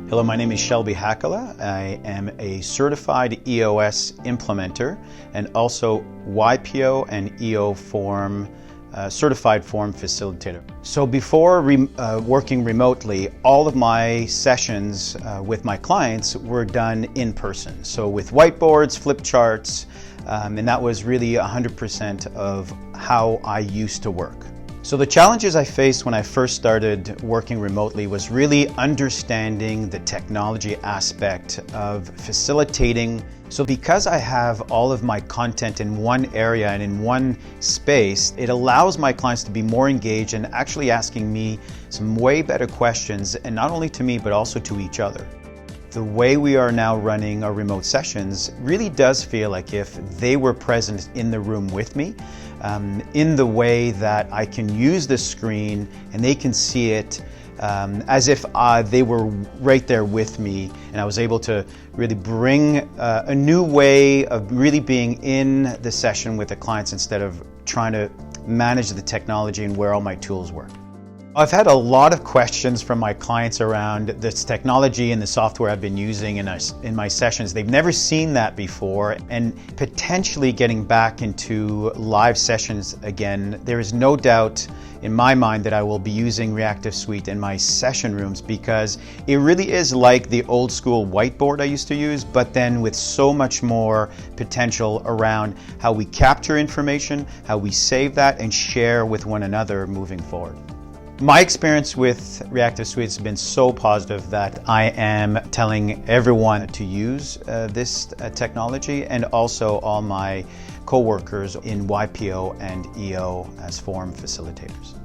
Hello, my name is Shelby Hacala. I am a certified EOS implementer and also YPO and EO form certified form facilitator. So before working remotely, all of my sessions with my clients were done in person. So with whiteboards, flip charts, and that was really 100% of how I used to work. So the challenges I faced when I first started working remotely was really understanding the technology aspect of facilitating. So because I have all of my content in one area and in one space, it allows my clients to be more engaged and actually asking me some way better questions, and not only to me, but also to each other. The way we are now running our remote sessions really does feel like if they were present in the room with me, in the way that I can use the screen and they can see it as if they were right there with me, and I was able to really bring a new way of really being in the session with the clients instead of trying to manage the technology and where all my tools were. I've had a lot of questions from my clients around this technology and the software I've been using in my sessions. They've never seen that before, and potentially getting back into live sessions again. There is no doubt in my mind that I will be using Reactiv Suite in my session rooms, because it really is like the old school whiteboard I used to use, but then with so much more potential around how we capture information, how we save that and share with one another moving forward. My experience with Reactiv Suite has been so positive that I am telling everyone to use this technology, and also all my co-workers in YPO and EO as form facilitators.